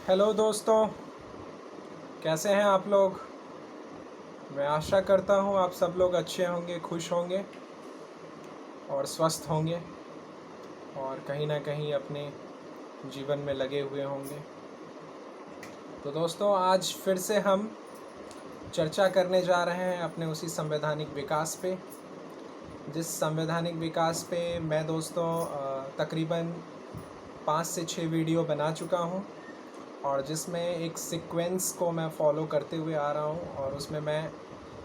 Hello दोस्तों, कैसे हैं आप लोग। मैं आशा करता हूँ आप सब लोग अच्छे होंगे, खुश होंगे और स्वस्थ होंगे और कहीं ना कहीं अपने जीवन में लगे हुए होंगे। तो दोस्तों, आज फिर से हम चर्चा करने जा रहे हैं अपने उसी संवैधानिक विकास पे, जिस संवैधानिक विकास पे मैं दोस्तों तकरीबन 5 से 6 वीडियो बना चुका हूँ और जिसमें एक सीक्वेंस को मैं फॉलो करते हुए आ रहा हूँ और उसमें मैं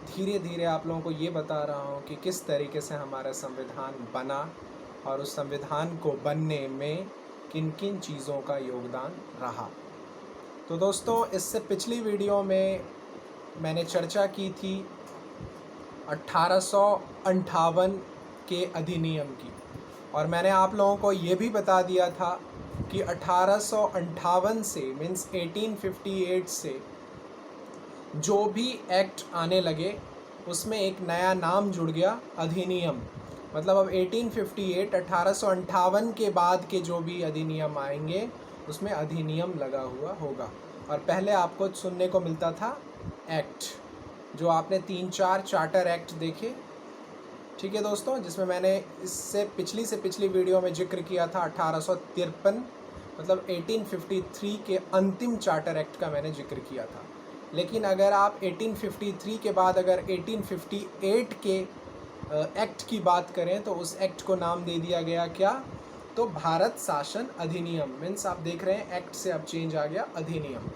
धीरे धीरे आप लोगों को ये बता रहा हूँ कि किस तरीके से हमारा संविधान बना और उस संविधान को बनने में किन किन चीज़ों का योगदान रहा। तो दोस्तों, इससे पिछली वीडियो में मैंने चर्चा की थी 1858 के अधिनियम की और मैंने आप लोगों को ये भी बता दिया था कि 1858 से मीन्स 1858 से जो भी एक्ट आने लगे उसमें एक नया नाम जुड़ गया, अधिनियम। मतलब अब 1858 के बाद के जो भी अधिनियम आएंगे उसमें अधिनियम लगा हुआ होगा। और पहले आपको सुनने को मिलता था एक्ट, जो आपने 3-4 चार्टर एक्ट देखे, ठीक है दोस्तों, जिसमें मैंने इससे पिछली वीडियो में जिक्र किया था 1853, मतलब 1853 के अंतिम चार्टर एक्ट का मैंने जिक्र किया था। लेकिन अगर आप 1853 के बाद अगर 1858 के एक्ट की बात करें तो उस एक्ट को नाम दे दिया गया क्या, तो भारत शासन अधिनियम। मीन्स आप देख रहे हैं एक्ट से अब चेंज आ गया अधिनियम।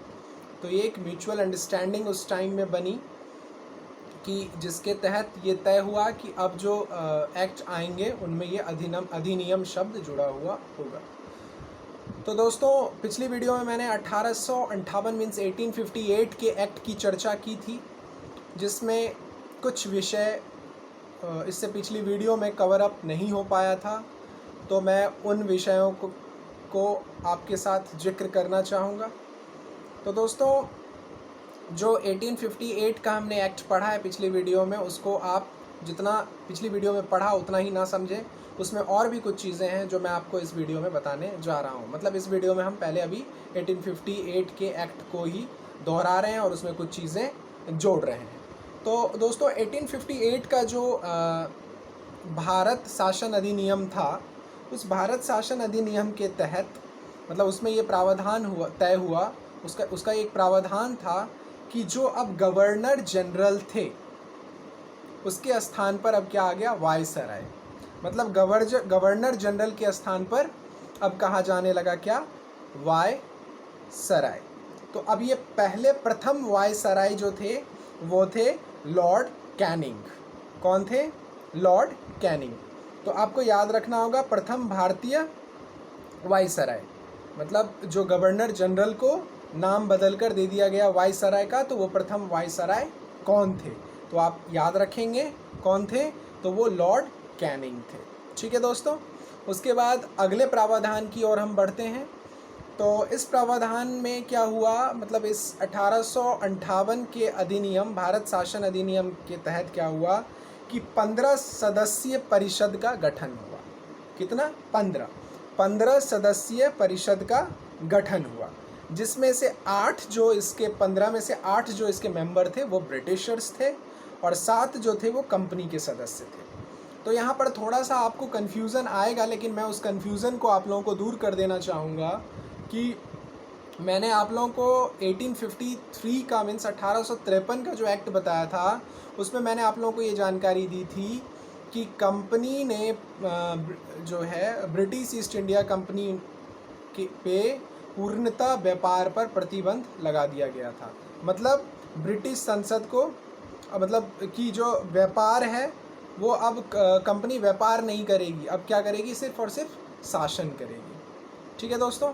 तो ये एक म्यूचुअल अंडरस्टैंडिंग उस टाइम में बनी कि जिसके तहत ये तय हुआ कि अब जो एक्ट आएंगे उनमें ये अधिनियम शब्द जुड़ा हुआ होगा। तो दोस्तों, पिछली वीडियो में मैंने 1858 मीन्स 1858 के एक्ट की चर्चा की थी, जिसमें कुछ विषय इससे पिछली वीडियो में कवर अप नहीं हो पाया था, तो मैं उन विषयों को आपके साथ जिक्र करना चाहूँगा। तो दोस्तों, जो 1858 का हमने एक्ट पढ़ा है पिछली वीडियो में, उसको आप जितना पिछली वीडियो में पढ़ा उतना ही ना समझें। उसमें और भी कुछ चीज़ें हैं जो मैं आपको इस वीडियो में बताने जा रहा हूँ। मतलब इस वीडियो में हम पहले अभी 1858 के एक्ट को ही दोहरा रहे हैं और उसमें कुछ चीज़ें जोड़ रहे हैं। तो दोस्तों, 1858 का जो भारत शासन अधिनियम था, उस भारत शासन अधिनियम के तहत मतलब उसमें ये प्रावधान तय हुआ, उसका एक प्रावधान था कि जो अब गवर्नर जनरल थे उसके स्थान पर अब क्या आ गया, वायसराय। मतलब गवर्नर जनरल के स्थान पर अब कहा जाने लगा क्या, वायसराय। तो अब ये पहले प्रथम वायसराय जो थे वो थे लॉर्ड कैनिंग। कौन थे, लॉर्ड कैनिंग। तो आपको याद रखना होगा, प्रथम भारतीय वायसराय, मतलब जो गवर्नर जनरल को नाम बदल कर दे दिया गया वायसराय का, तो वो प्रथम वायसराय कौन थे, तो आप याद रखेंगे कौन थे, तो वो लॉर्ड कैनिंग थे। ठीक है दोस्तों, उसके बाद अगले प्रावधान की ओर हम बढ़ते हैं। तो इस प्रावधान में क्या हुआ, मतलब इस 1858 के अधिनियम, भारत शासन अधिनियम के तहत क्या हुआ कि 15 सदस्यीय परिषद का गठन हुआ। कितना, 15 सदस्यीय परिषद का गठन हुआ, जिसमें से 8 जो इसके 15 में से 8 जो इसके मेंबर थे वो ब्रिटिशर्स थे और 7 जो थे वो कंपनी के सदस्य थे। तो यहाँ पर थोड़ा सा आपको कन्फ्यूज़न आएगा, लेकिन मैं उस कन्फ्यूज़न को आप लोगों को दूर कर देना चाहूँगा कि मैंने आप लोगों को 1853 का मीन्स 1853 का जो एक्ट बताया था, उसमें मैंने आप लोगों को ये जानकारी दी थी कि कंपनी ने जो है ब्रिटिश ईस्ट इंडिया कंपनी पे पूर्णतः व्यापार पर प्रतिबंध लगा दिया गया था। मतलब ब्रिटिश संसद को मतलब कि जो व्यापार है वो अब कंपनी व्यापार नहीं करेगी, अब क्या करेगी, सिर्फ और सिर्फ शासन करेगी। ठीक है दोस्तों,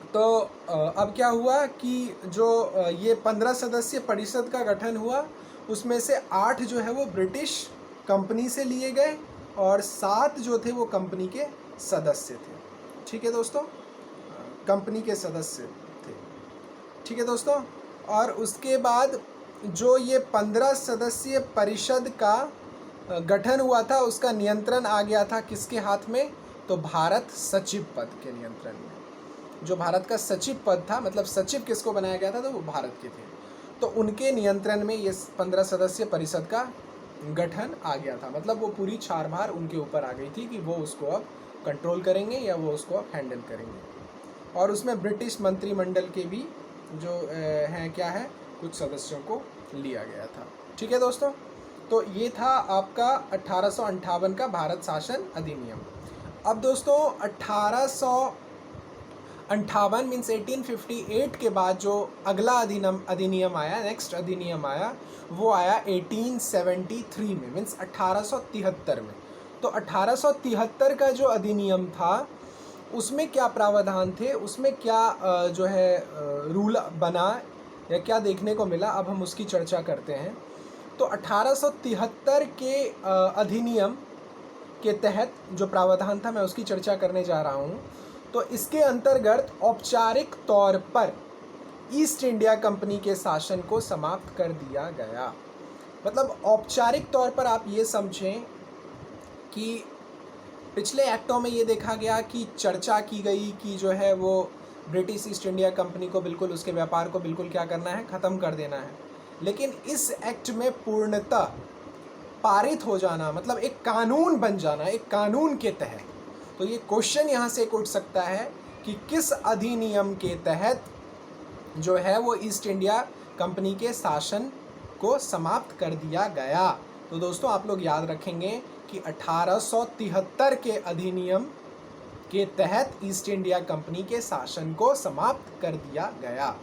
तो अब क्या हुआ कि जो ये 15 सदस्यीय परिषद का गठन हुआ, उसमें से 8 जो है वो ब्रिटिश कंपनी से लिए गए और 7 जो थे वो कंपनी के सदस्य थे। ठीक है दोस्तों, कंपनी के सदस्य थे। ठीक है दोस्तों, और उसके बाद जो ये 15 सदस्यीय परिषद का गठन हुआ था, उसका नियंत्रण आ गया था किसके हाथ में, तो भारत सचिव पद के नियंत्रण में। जो भारत का सचिव पद था, मतलब सचिव किसको बनाया गया था, तो वो भारत के थे, तो उनके नियंत्रण में ये 15 सदस्यीय परिषद का गठन आ गया था। मतलब वो पूरी छारभार उनके ऊपर आ गई थी कि वो उसको अब कंट्रोल करेंगे या वो उसको अब हैंडल करेंगे। और उसमें ब्रिटिश मंत्रिमंडल के भी जो हैं क्या है, कुछ सदस्यों को लिया गया था। ठीक है दोस्तों, तो ये था आपका 1858 का भारत शासन अधिनियम। अब दोस्तों 1858 मीन्स 1858 के बाद जो अगला अधिनियम आया, नेक्स्ट अधिनियम आया, वो आया 1873 में, मीन्स 1873 में। तो 1873 का जो अधिनियम था उसमें क्या प्रावधान थे, उसमें क्या जो है रूल बना या क्या देखने को मिला, अब हम उसकी चर्चा करते हैं। तो 1873 के अधिनियम के तहत जो प्रावधान था मैं उसकी चर्चा करने जा रहा हूँ। तो इसके अंतर्गत औपचारिक तौर पर ईस्ट इंडिया कंपनी के शासन को समाप्त कर दिया गया। मतलब औपचारिक तौर पर आप ये समझें कि पिछले एक्टों में ये देखा गया कि चर्चा की गई कि जो है वो ब्रिटिश ईस्ट इंडिया कंपनी को बिल्कुल, उसके व्यापार को बिल्कुल क्या करना है, ख़त्म कर देना है। लेकिन इस एक्ट में पूर्णतः पारित हो जाना, मतलब एक कानून बन जाना, एक कानून के तहत। तो ये क्वेश्चन यहाँ से उठ सकता है कि किस अधिनियम के तहत जो है वो ईस्ट इंडिया कंपनी के शासन को समाप्त कर दिया गया। तो दोस्तों आप लोग याद रखेंगे कि 1873 के अधिनियम के तहत ईस्ट इंडिया कंपनी के शासन को समाप्त कर दिया गया।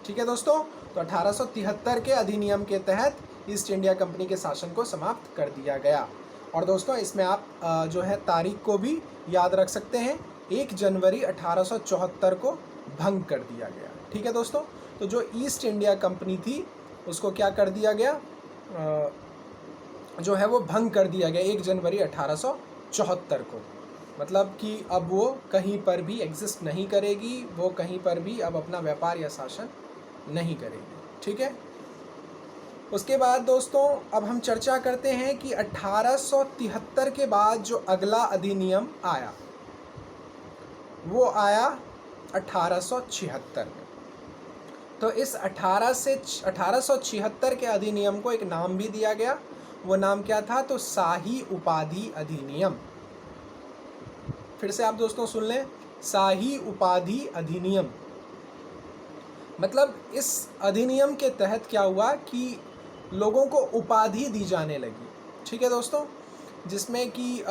ठीक है दोस्तों, तो 1873 के अधिनियम के तहत ईस्ट इंडिया कंपनी के शासन को समाप्त कर दिया गया। और दोस्तों इसमें आप जो है तारीख को भी याद रख सकते हैं, 1 जनवरी 1874 को भंग कर दिया गया। ठीक है दोस्तों, तो जो ईस्ट इंडिया कंपनी थी उसको क्या कर दिया गया, जो है वो भंग कर दिया गया 1 जनवरी 1874 को। मतलब कि अब वो कहीं पर भी एग्जिस्ट नहीं करेगी, वो कहीं पर भी अब अपना व्यापार या शासन नहीं करेगी। ठीक है, उसके बाद दोस्तों अब हम चर्चा करते हैं कि 1873 के बाद जो अगला अधिनियम आया वो आया 1876 में। तो इस 1876 के अधिनियम को एक नाम भी दिया गया। वो नाम क्या था, तो शाही उपाधि अधिनियम। फिर से आप दोस्तों सुन लें, शाही उपाधि अधिनियम। मतलब इस अधिनियम के तहत क्या हुआ कि लोगों को उपाधि दी जाने लगी। ठीक है दोस्तों, जिसमें कि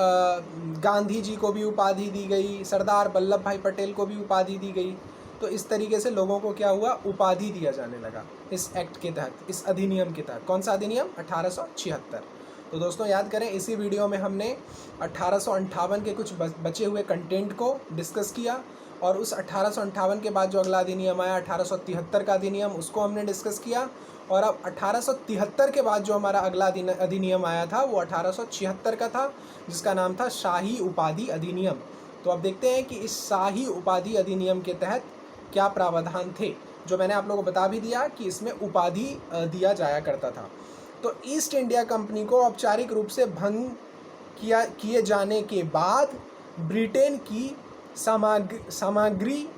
गांधी जी को भी उपाधि दी गई, सरदार वल्लभ भाई पटेल को भी उपाधि दी गई। तो इस तरीके से लोगों को क्या हुआ, उपाधि दिया जाने लगा इस एक्ट के तहत, इस अधिनियम के तहत। कौन सा अधिनियम, 1876। तो दोस्तों याद करें, इसी वीडियो में हमने 1858 के कुछ बचे हुए कंटेंट को डिस्कस किया, और उस 1858 के बाद जो अगला अधिनियम आया 1873 का अधिनियम, उसको हमने डिस्कस किया। और अब 1873 के बाद जो हमारा अगला अधिनियम आया था वो 1876 का था, जिसका नाम था शाही उपाधि अधिनियम। तो अब देखते हैं कि इस शाही उपाधि अधिनियम के तहत क्या प्रावधान थे, जो मैंने आप लोगों को बता भी दिया कि इसमें उपाधि दिया जाया करता था। तो ईस्ट इंडिया कंपनी को औपचारिक रूप से भंग किए जाने के बाद ब्रिटेन की सामग्री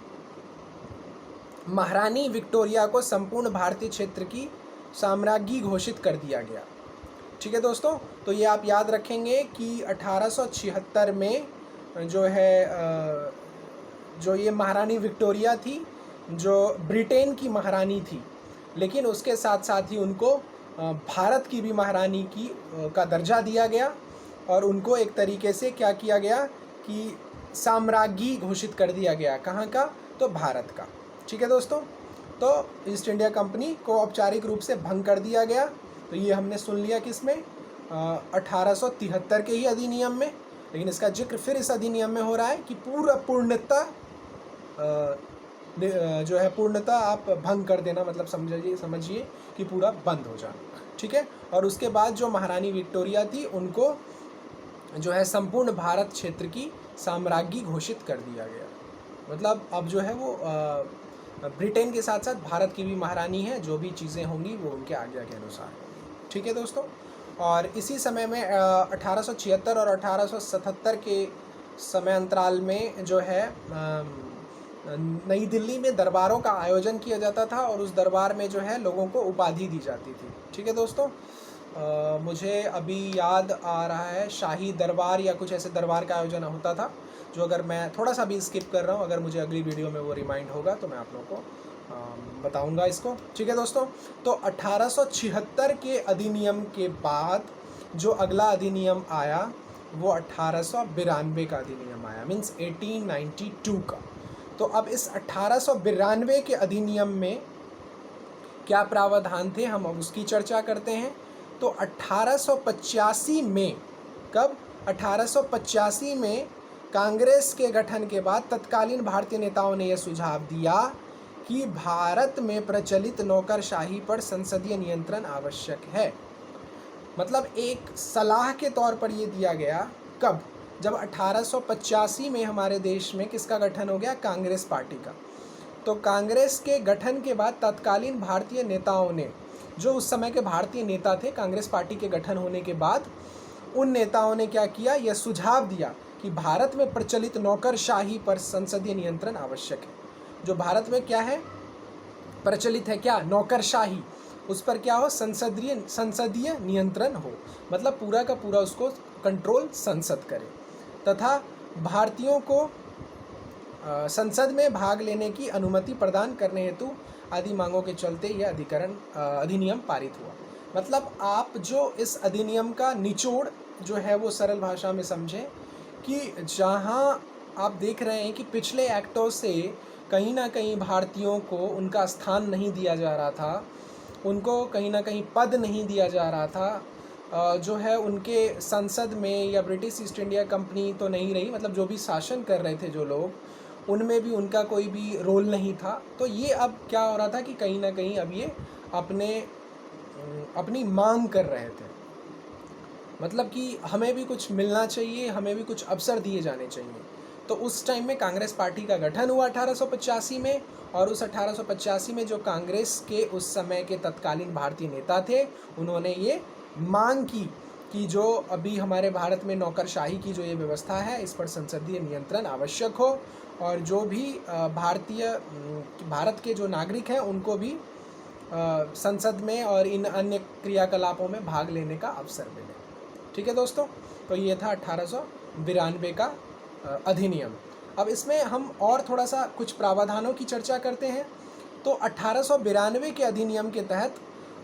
महारानी विक्टोरिया को संपूर्ण भारतीय क्षेत्र की साम्राज्ञी घोषित कर दिया गया। ठीक है दोस्तों, तो ये आप याद रखेंगे कि 1876 में जो है जो ये महारानी विक्टोरिया थी, जो ब्रिटेन की महारानी थी, लेकिन उसके साथ साथ ही उनको भारत की भी महारानी का दर्जा दिया गया, और उनको एक तरीके से क्या किया गया कि साम्राज्ञी घोषित कर दिया गया। कहाँ का, तो भारत का। ठीक है दोस्तों, तो ईस्ट इंडिया कंपनी को औपचारिक रूप से भंग कर दिया गया। तो ये हमने सुन लिया किसमें, 1873 के ही अधिनियम में। लेकिन इसका जिक्र फिर इस अधिनियम में हो रहा है कि पूर्णतः जो है पूर्णतः आप भंग कर देना, मतलब समझिए कि पूरा बंद हो जाना। ठीक है, और उसके बाद जो महारानी विक्टोरिया थी उनको जो है संपूर्ण भारत क्षेत्र की साम्राज्ञी घोषित कर दिया गया। मतलब अब जो है वो ब्रिटेन के साथ साथ भारत की भी महारानी है, जो भी चीज़ें होंगी वो उनके आज्ञा के अनुसार। ठीक है दोस्तों, और इसी समय में 1876 और 1877 के समय अंतराल में जो है नई दिल्ली में दरबारों का आयोजन किया जाता था और उस दरबार में जो है लोगों को उपाधि दी जाती थी। ठीक है दोस्तों, मुझे अभी याद आ रहा है शाही दरबार या कुछ ऐसे दरबार का आयोजन होता था, जो अगर मैं थोड़ा सा भी स्किप कर रहा हूँ, अगर मुझे अगली वीडियो में वो रिमाइंड होगा तो मैं आप लोगों को बताऊंगा इसको। ठीक है दोस्तों, तो 1876 के अधिनियम के बाद जो अगला अधिनियम आया वो 1892 का अधिनियम आया, मीन्स 1892 का। तो अब इस 1892 के अधिनियम में क्या प्रावधान थे, हम अब उसकी चर्चा करते हैं। तो 1885 में, कब, 1885 में कांग्रेस के गठन के बाद तत्कालीन भारतीय नेताओं ने यह सुझाव दिया कि भारत में प्रचलित नौकरशाही पर संसदीय नियंत्रण आवश्यक है। मतलब एक सलाह के तौर पर यह दिया गया, कब, जब 1885 में हमारे देश में किसका गठन हो गया, कांग्रेस पार्टी का। तो कांग्रेस के गठन के बाद तत्कालीन भारतीय नेताओं ने, जो उस समय के भारतीय नेता थे, कांग्रेस पार्टी के गठन होने के बाद उन नेताओं ने क्या किया, यह सुझाव दिया कि भारत में प्रचलित नौकरशाही पर संसदीय नियंत्रण आवश्यक है। जो भारत में क्या है, प्रचलित है, क्या, नौकरशाही, उस पर क्या हो, संसदीय नियंत्रण हो, मतलब पूरा का पूरा उसको कंट्रोल संसद करे, तथा भारतीयों को संसद में भाग लेने की अनुमति प्रदान करने हेतु आदि मांगों के चलते यह अधिनियम पारित हुआ। मतलब आप जो इस अधिनियम का निचोड़ जो है वो सरल भाषा में समझें कि जहां आप देख रहे हैं कि पिछले एक्टों से कहीं ना कहीं भारतीयों को उनका स्थान नहीं दिया जा रहा था, उनको कहीं ना कहीं पद नहीं दिया जा रहा था, जो है उनके संसद में, या ब्रिटिश ईस्ट इंडिया कंपनी तो नहीं रही, मतलब जो भी शासन कर रहे थे जो लोग, उनमें भी उनका कोई भी रोल नहीं था। तो ये अब क्या हो रहा था कि कहीं ना कहीं अब ये अपनी मांग कर रहे थे, मतलब कि हमें भी कुछ मिलना चाहिए, हमें भी कुछ अवसर दिए जाने चाहिए। तो उस टाइम में कांग्रेस पार्टी का गठन हुआ 1885 में, और उस 1885 में जो कांग्रेस के उस समय के तत्कालीन भारतीय नेता थे, उन्होंने ये मांग की कि जो अभी हमारे भारत में नौकरशाही की जो ये व्यवस्था है, इस पर संसदीय नियंत्रण आवश्यक हो, और जो भी भारत के जो नागरिक हैं उनको भी संसद में और इन अन्य क्रियाकलापों में भाग लेने का अवसर मिले। ठीक है दोस्तों, तो ये था 1892 का अधिनियम। अब इसमें हम और थोड़ा सा कुछ प्रावधानों की चर्चा करते हैं। तो 1892 के अधिनियम के तहत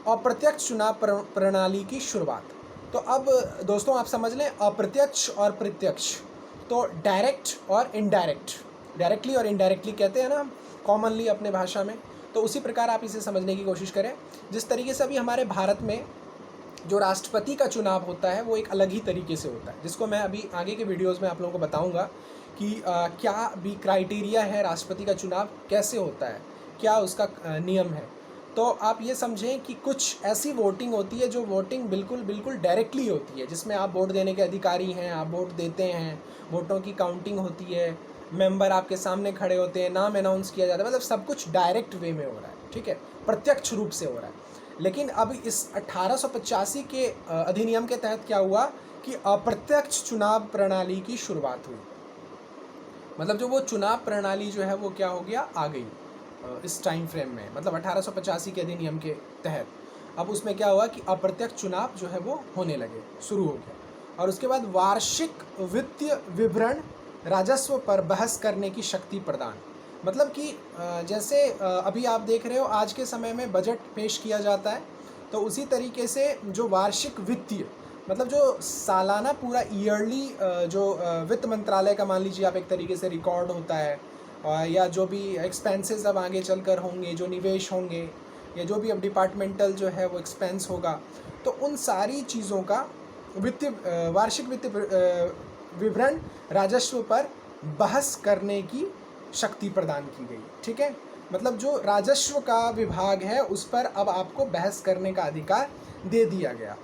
अप्रत्यक्ष चुनाव प्रणाली की शुरुआत। तो अब दोस्तों आप समझ लें, अप्रत्यक्ष और प्रत्यक्ष, तो डायरेक्ट और इनडायरेक्ट, डायरेक्टली और इनडायरेक्टली कहते हैं ना कॉमनली अपने भाषा में, तो उसी प्रकार आप इसे समझने की कोशिश करें। जिस तरीके से अभी हमारे भारत में जो राष्ट्रपति का चुनाव होता है वो एक अलग ही तरीके से होता है, जिसको मैं अभी आगे के वीडियोस में आप लोगों को बताऊंगा कि क्या भी क्राइटेरिया है, राष्ट्रपति का चुनाव कैसे होता है, क्या उसका नियम है। तो आप ये समझें कि कुछ ऐसी वोटिंग होती है जो वोटिंग बिल्कुल डायरेक्टली होती है, जिसमें आप वोट देने के अधिकारी हैं, आप वोट देते हैं, वोटों की काउंटिंग होती है, मेंबर आपके सामने खड़े होते हैं, नाम अनाउंस किया जाता है, मतलब सब कुछ डायरेक्ट वे में हो रहा है, ठीक है, प्रत्यक्ष रूप से हो रहा है। लेकिन अब इस 1885 के अधिनियम के तहत क्या हुआ कि अप्रत्यक्ष चुनाव प्रणाली की शुरुआत हुई। मतलब जो वो चुनाव प्रणाली जो है वो क्या हो गया, आ गई इस टाइम फ्रेम में, मतलब 1885 के अधिनियम के तहत अब उसमें क्या हुआ कि अप्रत्यक्ष चुनाव जो है वो होने लगे, शुरू हो गया। और उसके बाद वार्षिक वित्तीय विवरण राजस्व पर बहस करने की शक्ति प्रदान, मतलब कि जैसे अभी आप देख रहे हो आज के समय में बजट पेश किया जाता है, तो उसी तरीके से जो वार्षिक वित्तीय, मतलब जो सालाना पूरा ईयरली जो वित्त मंत्रालय का मान लीजिए आप एक तरीके से रिकॉर्ड होता है, या जो भी एक्सपेंसेस अब आगे चलकर होंगे, जो निवेश होंगे, या जो भी अब डिपार्टमेंटल जो है वो एक्सपेंस होगा, तो उन सारी चीज़ों का वार्षिक वित्तीय विवरण राजस्व पर बहस करने की शक्ति प्रदान की गई। ठीक है, मतलब जो राजस्व का विभाग है उस पर अब आपको बहस करने का अधिकार दे दिया गया।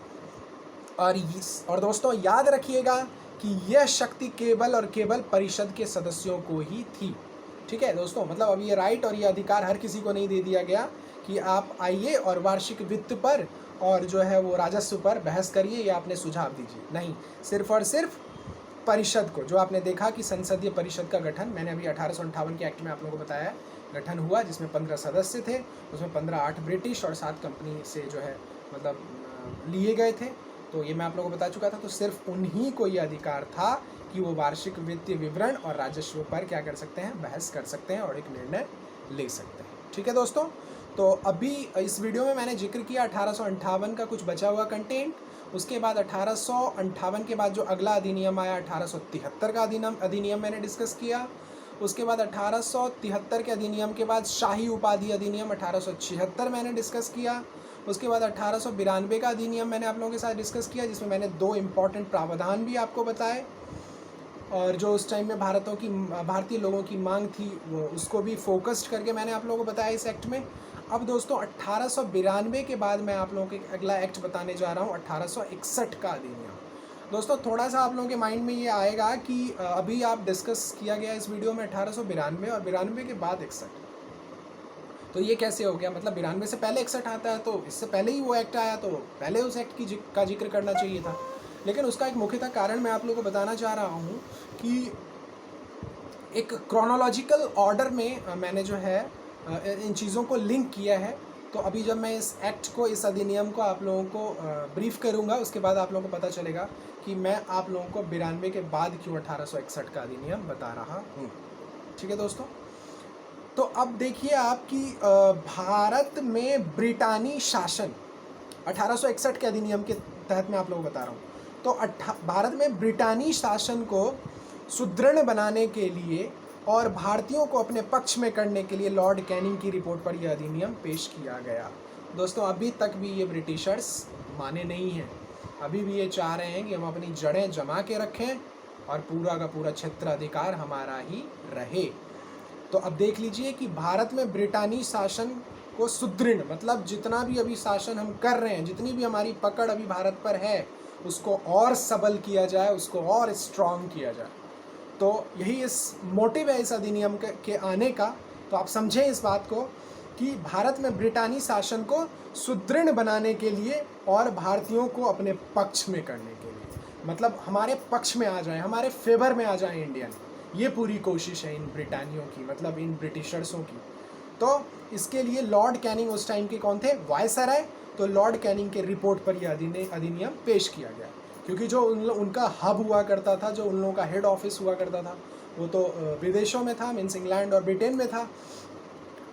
और दोस्तों याद रखिएगा कि यह शक्ति केवल और केवल परिषद के सदस्यों को ही थी। ठीक है दोस्तों, मतलब अब ये राइट और ये अधिकार हर किसी को नहीं दे दिया गया कि आप आइए और वार्षिक वित्त पर और जो है वो राजस्व पर बहस करिए या अपने सुझाव दीजिए, नहीं, सिर्फ और सिर्फ परिषद को, जो आपने देखा कि संसदीय परिषद का गठन मैंने अभी 1858 के एक्ट में आप लोगों को बताया है, गठन हुआ, जिसमें 15 सदस्य थे, उसमें 15 8 ब्रिटिश और 7 कंपनी से जो है मतलब लिए गए थे। तो ये मैं आप लोगों को बता चुका था। तो सिर्फ उन्हीं को ये अधिकार था कि वो वार्षिक वित्तीय विवरण और राजस्व पर क्या कर सकते हैं, बहस कर सकते हैं और एक निर्णय ले सकते हैं। ठीक है दोस्तों, तो अभी इस वीडियो में मैंने जिक्र किया 1858 का कुछ बचा हुआ कंटेंट। उसके बाद 1858 के बाद जो अगला अधिनियम आया 1873 का अधिनियम मैंने डिस्कस किया। उसके बाद 1873 के अधिनियम के बाद शाही उपाधि अधिनियम 1876 मैंने डिस्कस किया। उसके बाद 1892 का अधिनियम मैंने आप लोगों के साथ डिस्कस किया, जिसमें मैंने 2 इम्पॉर्टेंट प्रावधान भी आपको बताए, और जो उस टाइम में भारतीय लोगों की मांग थी वो उसको भी फोकस्ड करके मैंने आप लोगों को बताया इस एक्ट में। अब दोस्तों 1892 के बाद मैं आप लोगों को अगला एक्ट बताने जा रहा हूँ 1861 का अधिनियम। दोस्तों थोड़ा सा आप लोगों के माइंड में ये आएगा कि अभी आप डिस्कस किया गया इस वीडियो में 1892 और 92 के बाद 61, तो ये कैसे हो गया? मतलब 92 से पहले 61 आता है, तो इससे पहले ही वो एक्ट आया, तो पहले उस एक्ट का जिक्र करना चाहिए था। लेकिन उसका एक मुख्यतः कारण मैं आप लोगों को बताना चाह रहा हूँ कि एक क्रोनोलॉजिकल ऑर्डर में मैंने जो है इन चीज़ों को लिंक किया है। तो अभी जब मैं इस एक्ट को, इस अधिनियम को आप लोगों को ब्रीफ करूँगा, उसके बाद आप लोगों को पता चलेगा कि मैं आप लोगों को 92 के बाद क्यों 1861 का अधिनियम बता रहा हूँ। ठीक है दोस्तों, तो अब देखिए आपकी भारत में ब्रिटानी शासन 1861 के अधिनियम के तहत मैं आप लोगों को बता रहा हूँ। तो भारत में ब्रिटानी शासन को सुदृढ़ बनाने के लिए और भारतीयों को अपने पक्ष में करने के लिए लॉर्ड कैनिंग की रिपोर्ट पर यह अधिनियम पेश किया गया। दोस्तों अभी तक भी ये ब्रिटिशर्स माने नहीं हैं, अभी भी ये चाह रहे हैं कि हम अपनी जड़ें जमा के रखें और पूरा का पूरा क्षेत्राधिकार हमारा ही रहे। तो अब देख लीजिए कि भारत में ब्रिटानी शासन को सुदृढ़, मतलब जितना भी अभी शासन हम कर रहे हैं, जितनी भी हमारी पकड़ अभी भारत पर है, उसको और सबल किया जाए, उसको और स्ट्रॉन्ग किया जाए। तो यही इस मोटिव है इस अधिनियम के आने का। तो आप समझें इस बात को कि भारत में ब्रिटानी शासन को सुदृढ़ बनाने के लिए और भारतीयों को अपने पक्ष में करने के लिए, मतलब हमारे पक्ष में आ जाए, हमारे फेवर में आ जाए इंडियन, ये पूरी कोशिश है इन ब्रिटानियों की, मतलब इन ब्रिटिशर्सों की। तो इसके लिए लॉर्ड कैनिंग उस टाइम के कौन थे? वायसराय। तो लॉर्ड कैनिंग के रिपोर्ट पर यह अधिनियम पेश किया गया, क्योंकि जो उनका हब हुआ करता था, जो उन लोगों का हेड ऑफिस हुआ करता था, वो तो विदेशों में था, मीन्स इंग्लैंड और ब्रिटेन में था।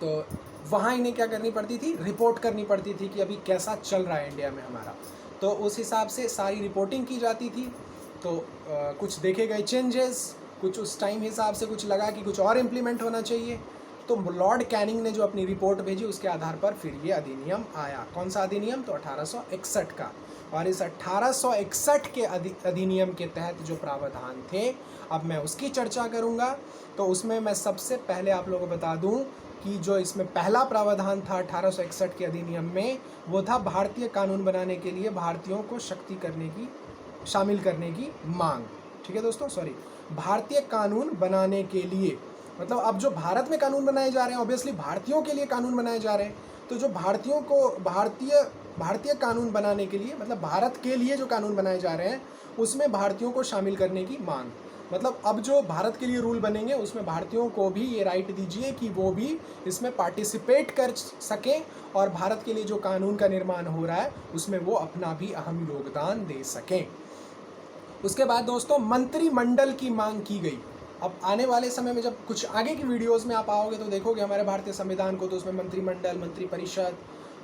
तो वहाँ इन्हें क्या करनी पड़ती थी? रिपोर्ट करनी पड़ती थी कि अभी कैसा चल रहा है इंडिया में हमारा। तो उस हिसाब से सारी रिपोर्टिंग की जाती थी। तो कुछ देखे गए चेंजेस, कुछ उस टाइम हिसाब से कुछ लगा कि कुछ और इम्प्लीमेंट होना चाहिए। तो लॉर्ड कैनिंग ने जो अपनी रिपोर्ट भेजी, उसके आधार पर फिर ये अधिनियम आया। कौन सा अधिनियम? तो 1861 का। और इस 1861 के अधिनियम के तहत जो प्रावधान थे, अब मैं उसकी चर्चा करूंगा। तो उसमें मैं सबसे पहले आप लोगों को बता दूं कि जो इसमें पहला प्रावधान था 1861 के अधिनियम में, वो था भारतीय कानून बनाने के लिए भारतीयों को शामिल करने की मांग। ठीक है दोस्तों, भारतीय कानून बनाने के लिए, मतलब अब जो भारत में कानून बनाए जा रहे हैं, ऑब्वियसली भारतीयों के लिए कानून बनाए जा रहे हैं। तो जो भारतीयों को भारतीय कानून बनाने के लिए, मतलब भारत के लिए जो कानून बनाए जा रहे हैं, उसमें भारतीयों को शामिल करने की मांग। मतलब अब जो भारत के लिए रूल बनेंगे, उसमें भारतीयों को भी ये राइट दीजिए कि वो भी इसमें पार्टिसिपेट कर सकें और भारत के लिए जो कानून का निर्माण हो रहा है, उसमें वो अपना भी अहम योगदान दे सकें। उसके बाद दोस्तों मंत्रिमंडल की मांग की गई। अब आने वाले समय में जब कुछ आगे की वीडियोस में आप आओगे तो देखोगे हमारे भारतीय संविधान को, तो उसमें मंत्रिमंडल, मंत्रिपरिषद,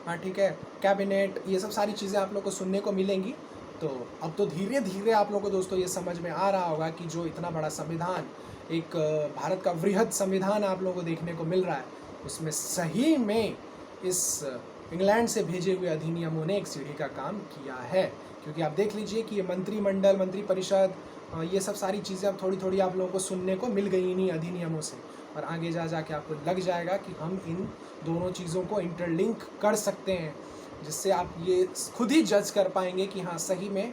हाँ ठीक है, कैबिनेट, ये सब सारी चीज़ें आप लोग को सुनने को मिलेंगी। तो अब तो धीरे धीरे आप लोग को दोस्तों ये समझ में आ रहा होगा कि जो इतना बड़ा संविधान, एक भारत का वृहद संविधान आप लोगों को देखने को मिल रहा है, उसमें सही में इस इंग्लैंड से भेजे हुए अधिनियमों ने एक सीढ़ी का काम किया है। क्योंकि आप देख लीजिए कि ये मंत्रिमंडल, मंत्रिपरिषद, ये सब सारी चीज़ें अब थोड़ी थोड़ी आप लोगों को सुनने को मिल गई इन्हीं अधिनियमों से, और आगे जा के आपको लग जाएगा कि हम इन दोनों चीज़ों को इंटरलिंक कर सकते हैं, जिससे आप ये खुद ही जज कर पाएंगे कि हाँ सही में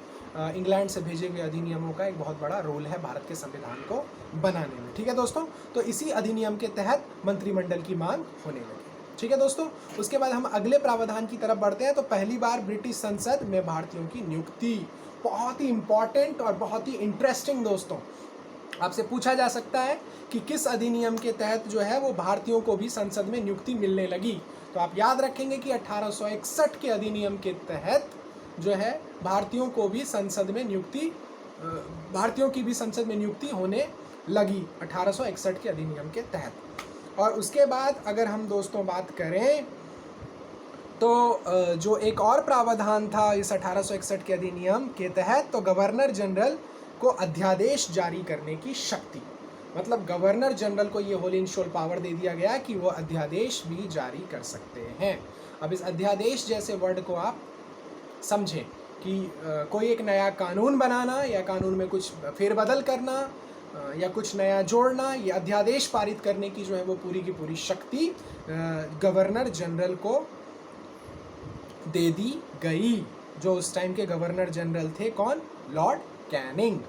इंग्लैंड से भेजे हुए अधिनियमों का एक बहुत बड़ा रोल है भारत के संविधान को बनाने में। ठीक है दोस्तों, तो इसी अधिनियम के तहत मंत्रिमंडल की मांग होने लगी। ठीक है दोस्तों, उसके बाद हम अगले प्रावधान की तरफ बढ़ते हैं। तो पहली बार ब्रिटिश संसद में भारतीयों की नियुक्ति बहुत ही इम्पॉर्टेंट और बहुत ही इंटरेस्टिंग दोस्तों, आपसे पूछा जा सकता है कि किस अधिनियम के तहत जो है वो भारतीयों को भी संसद में नियुक्ति मिलने लगी। तो आप याद रखेंगे कि 1861 के अधिनियम के तहत जो है भारतीयों की भी संसद में नियुक्ति होने लगी 1861 के अधिनियम के तहत। और उसके बाद अगर हम दोस्तों बात करें तो जो एक और प्रावधान था इस 1861 के अधिनियम के तहत, तो गवर्नर जनरल को अध्यादेश जारी करने की शक्ति, मतलब गवर्नर जनरल को ये होल इन शोल पावर दे दिया गया कि वो अध्यादेश भी जारी कर सकते हैं। अब इस अध्यादेश जैसे वर्ड को आप समझें कि कोई एक नया कानून बनाना या कानून में कुछ फेरबदल करना या कुछ नया जोड़ना, ये अध्यादेश पारित करने की जो है वो पूरी की पूरी शक्ति गवर्नर जनरल को दे दी गई, जो उस टाइम के गवर्नर जनरल थे। कौन? Lord Canning.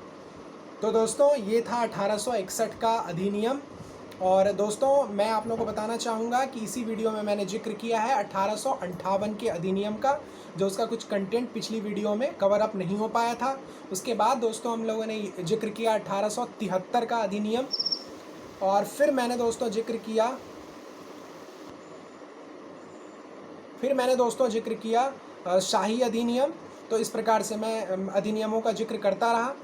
तो दोस्तों ये था 1861 का अधिनियम। और दोस्तों मैं आप लोगों को बताना चाहूँगा कि इसी वीडियो में मैंने जिक्र किया है 1858 के अधिनियम का, जो उसका कुछ कंटेंट पिछली वीडियो में कवर अप नहीं हो पाया था। उसके बाद दोस्तों हम लोगों ने जिक्र किया 1873 का अधिनियम, और फिर मैंने दोस्तों जिक्र किया शाही अधिनियम। तो इस प्रकार से मैं अधिनियमों का जिक्र करता रहा।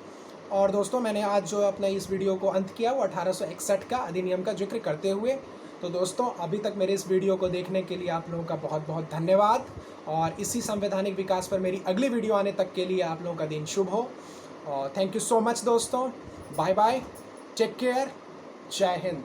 और दोस्तों मैंने आज जो अपने इस वीडियो को अंत किया वो 1861 का अधिनियम का जिक्र करते हुए। तो दोस्तों अभी तक मेरे इस वीडियो को देखने के लिए आप लोगों का बहुत बहुत धन्यवाद, और इसी संवैधानिक विकास पर मेरी अगली वीडियो आने तक के लिए आप लोगों का दिन शुभ हो। और थैंक यू सो मच दोस्तों, बाय बाय, टेक केयर, जय हिंद।